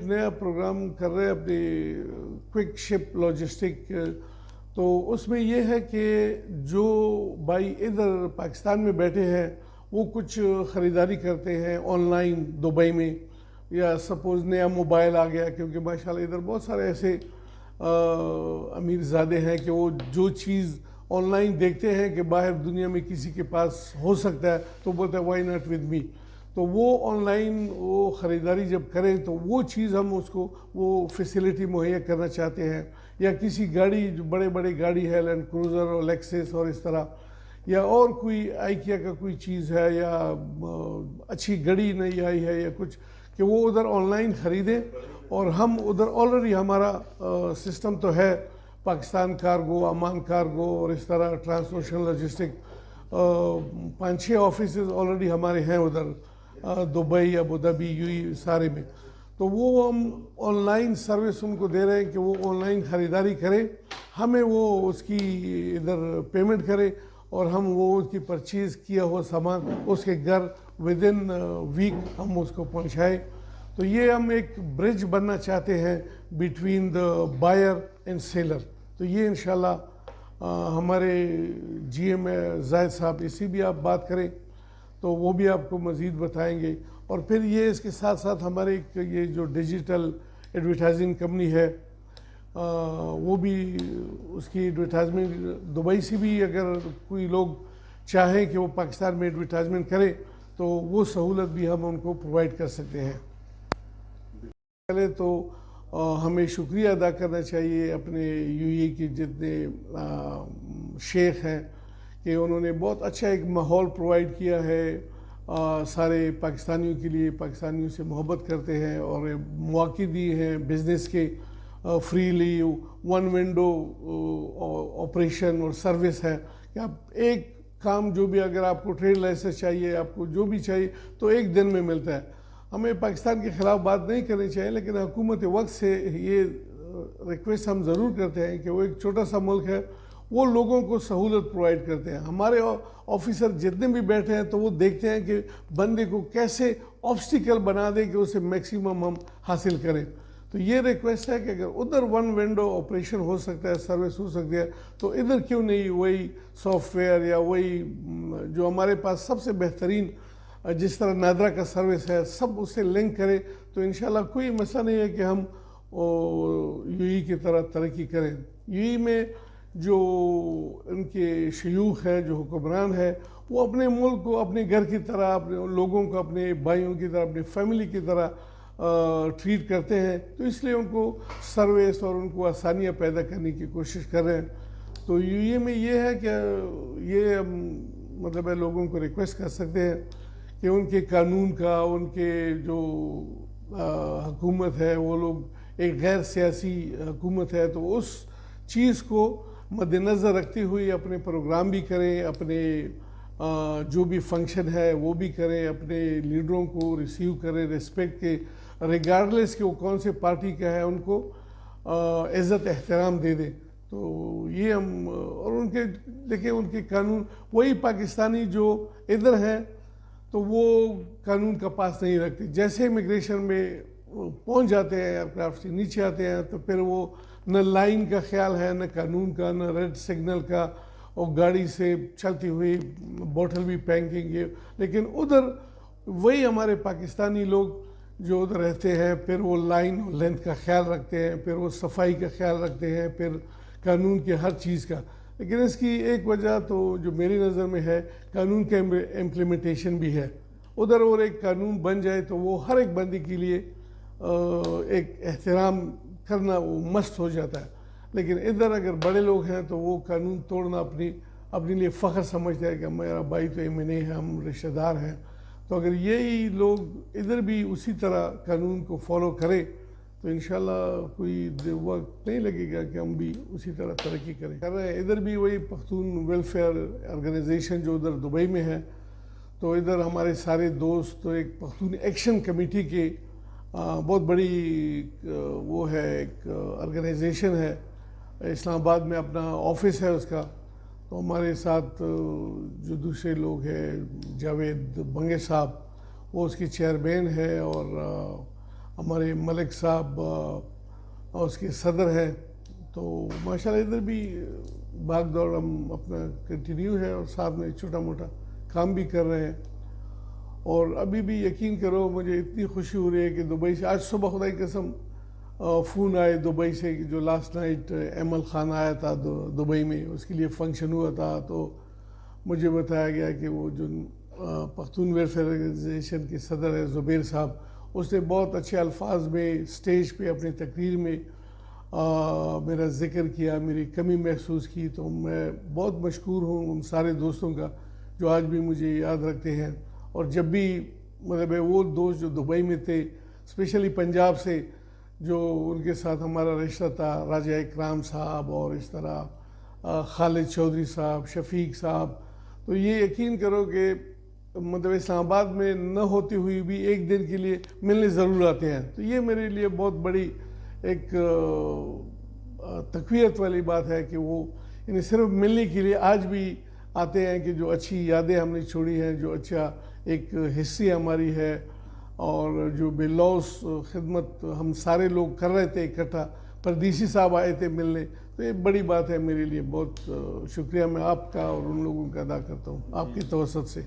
نیا پروگرام کر رہے ہیں اپنی کوئک شپ لاجسٹک، تو اس میں یہ ہے کہ جو بھائی ادھر پاکستان میں بیٹھے ہیں وہ کچھ خریداری کرتے ہیں آن لائن دبئی میں، یا سپوز نیا موبائل آ گیا، کیونکہ ماشاءاللہ ادھر بہت سارے ایسے امیر زادے ہیں کہ وہ جو چیز آن لائن دیکھتے ہیں کہ باہر دنیا میں کسی کے پاس ہو سکتا ہے تو بولتے ہیں وائی ناٹ ود می، تو وہ آن لائن وہ خریداری جب کریں تو وہ چیز ہم اس کو وہ فیسیلیٹی مہیا کرنا چاہتے ہیں، یا کسی گاڑی جو بڑے بڑے گاڑی ہے لینڈ کروزر اور لیکسس اور اس طرح، یا اور کوئی آئیکیا کا کوئی چیز ہے، یا اچھی گھڑی نہیں آئی ہے یا کچھ، کہ وہ ادھر آن لائن خریدیں، اور ہم ادھر آلریڈی ہمارا سسٹم تو ہے، پاکستان کارگو، امان کارگو اور اس طرح ٹرانسپورٹیشن لاجسٹک 5-6 آفیسز آلریڈی ہمارے ہیں ادھر دبئی، ابوظہبی، یو اے سارے میں، تو وہ ہم آن لائن سروس ان کو دے رہے ہیں کہ وہ آن لائن خریداری کریں، ہمیں وہ اس کی ادھر پیمنٹ کرے اور ہم وہ اس کی پرچیز کیا ہوا سامان اس کے گھر ود ان ویک ہم اس کو پہنچائیں۔ تو یہ ہم ایک برج بننا چاہتے ہیں between the buyer and seller, تو یہ انشاءاللہ ہمارے جی ایم زاہد صاحب اسی بھی آپ بات کریں تو وہ بھی آپ کو مزید بتائیں گے، اور پھر یہ اس کے ساتھ ساتھ ہمارے ایک یہ جو ڈیجیٹل ایڈورٹائزنگ کمپنی ہے وہ بھی اس کی ایڈورٹائزمنٹ دبئی سے بھی اگر کوئی لوگ چاہیں کہ وہ پاکستان میں ایڈورٹائزمنٹ کرے تو وہ سہولت بھی ہم ان کو پرووائڈ کر سکتے ہیں۔ پہلے تو ہمیں شکریہ ادا کرنا چاہیے اپنے یو اے کے جتنے شیخ ہیں کہ انہوں نے بہت اچھا ایک ماحول پرووائڈ کیا ہے سارے پاکستانیوں کے لیے، پاکستانیوں سے محبت کرتے ہیں اور مواقع دیے ہیں بزنس کے فریلی، 1 ونڈو آپریشن اور سروس ہے کہ آپ ایک کام جو بھی اگر آپ کو ٹریڈ لائسنس چاہیے، آپ کو جو بھی چاہیے تو ایک دن میں ملتا ہے۔ ہمیں پاکستان کے خلاف بات نہیں کرنی چاہیے، لیکن حکومت وقت سے یہ ریکویسٹ ہم ضرور کرتے ہیں کہ وہ ایک چھوٹا سا ملک ہے، وہ لوگوں کو سہولت پرووائڈ کرتے ہیں۔ ہمارے آفیسر جتنے بھی بیٹھے ہیں تو وہ دیکھتے ہیں کہ بندے کو کیسے آبسٹیکل بنا دیں کہ اسے میکسیمم ہم حاصل کریں۔ تو یہ ریکویسٹ ہے کہ اگر ادھر 1 ونڈو آپریشن ہو سکتا ہے، سروس ہو سکتی ہے، تو ادھر کیوں نہیں وہی سافٹ ویئر یا وہی جو ہمارے پاس سب سے بہترین جس طرح نادرا کا سروس ہے سب اس سے لنک کرے، تو انشاءاللہ کوئی مسئلہ نہیں ہے کہ ہم یو اے کی طرح ترقی کریں۔ یو اے میں جو ان کے شیوخ ہے، جو حکمران ہے، وہ اپنے ملک کو اپنے گھر کی طرح، اپنے لوگوں کو اپنے بھائیوں کی طرح، اپنے فیملی کی طرح ٹریٹ کرتے ہیں، تو اس لیے ان کو سروس اور ان کو آسانیاں پیدا کرنے کی کوشش کر رہے ہیں۔ تو یو اے میں یہ ہے کہ یہ مطلب ہے لوگوں کو ریکویسٹ کر سکتے ہیں کہ ان کے قانون کا، ان کے جو حکومت ہے وہ لوگ ایک غیر سیاسی حکومت ہے، تو اس چیز کو مد نظر رکھتے ہوئے اپنے پروگرام بھی کریں، اپنے جو بھی فنکشن ہے وہ بھی کریں، اپنے لیڈروں کو ریسیو کریں ریسپیکٹ کے، ریگارڈلیس کہ وہ کون سے پارٹی کا ہے، ان کو عزت احترام دے دیں۔ تو یہ ہم اور ان کے دیکھیں ان کے قانون، وہی پاکستانی جو ادھر ہیں تو وہ قانون کا پاس نہیں رکھتے، جیسے امیگریشن میں پہنچ جاتے ہیں ایئرکرافٹ سے نیچے آتے ہیں تو پھر وہ نہ لائن کا خیال ہے، نہ قانون کا، نہ ریڈ سگنل کا، اور گاڑی سے چلتی ہوئی بوٹل بھی پھینکیں گے۔ لیکن ادھر وہی ہمارے پاکستانی لوگ جو ادھر رہتے ہیں پھر وہ لائن اور لینتھ کا خیال رکھتے ہیں، پھر وہ صفائی کا خیال رکھتے ہیں، پھر قانون کے ہر چیز کا۔ لیکن اس کی ایک وجہ تو جو میری نظر میں ہے قانون کا امپلیمنٹیشن بھی ہے۔ ادھر اور ایک قانون بن جائے تو وہ ہر ایک بندے کے لیے ایک احترام کرنا وہ مست ہو جاتا ہے، لیکن ادھر اگر بڑے لوگ ہیں تو وہ قانون توڑنا اپنے لیے فخر سمجھتا ہے کہ میرا بھائی تو ایم این اے ہے، ہم رشتہ دار ہیں۔ تو اگر یہی لوگ ادھر بھی اسی طرح قانون کو فالو کریں تو انشاءاللہ کوئی وقت نہیں لگے گا کہ ہم بھی اسی طرح ترقی کر رہے ہیں۔ ادھر بھی وہی پختون ویلفیئر آرگنائزیشن جو ادھر دبئی میں ہے، تو ادھر ہمارے سارے دوست تو ایک پختون ایکشن کمیٹی کے بہت بڑی وہ ہے ایک آرگنائزیشن ہے، اسلام آباد میں اپنا آفس ہے اس کا۔ تو ہمارے ساتھ جو دوسرے لوگ ہیں، جاوید بنگے صاحب وہ اس کی چیئرمین ہے، اور ہمارے ملک صاحب اس کے صدر ہیں، تو ماشاءاللہ ادھر بھی بھاگ دوڑ ہم اپنا کنٹینیو ہے، اور ساتھ میں چھوٹا موٹا کام بھی کر رہے ہیں۔ اور ابھی بھی یقین کرو مجھے اتنی خوشی ہو رہی ہے کہ دبئی سے آج صبح خدا کی قسم فون آئے دبئی سے کہ جو لاسٹ نائٹ ایمل خان آیا تھا دبئی میں، اس کے لیے فنکشن ہوا تھا، تو مجھے بتایا گیا کہ وہ جو پختون ویلفیئر آرگنائزیشن کے صدر ہے زبیر صاحب، اس نے بہت اچھے الفاظ میں اسٹیج پہ اپنی تقریر میں میرا ذکر کیا، میری کمی محسوس کی، تو میں بہت مشکور ہوں ان سارے دوستوں کا جو آج بھی مجھے یاد رکھتے ہیں۔ اور جب بھی مطلب وہ دوست جو دبئی میں تھے، اسپیشلی پنجاب سے، جو ان کے ساتھ ہمارا رشتہ تھا، راجہ اکرام صاحب اور اس طرح خالد چودھری صاحب، شفیق صاحب، تو یہ یقین کرو کہ مطلب اسلام آباد میں نہ ہوتی ہوئی بھی ایک دن کے لیے ملنے ضرور آتے ہیں، تو یہ میرے لیے بہت بڑی ایک تقویت والی بات ہے کہ وہ یعنی صرف ملنے کے لیے آج بھی آتے ہیں، کہ جو اچھی یادیں ہم نے چھوڑی ہیں، جو اچھا ایک حصی ہماری ہے، اور جو بے لوث خدمت ہم سارے لوگ کر رہے تھے اکٹھا، پردیسی صاحب آئے تھے ملنے، تو یہ بڑی بات ہے میرے لیے۔ بہت شکریہ میں آپ کا اور ان لوگوں کا ادا کرتا ہوں آپ کی توسط سے۔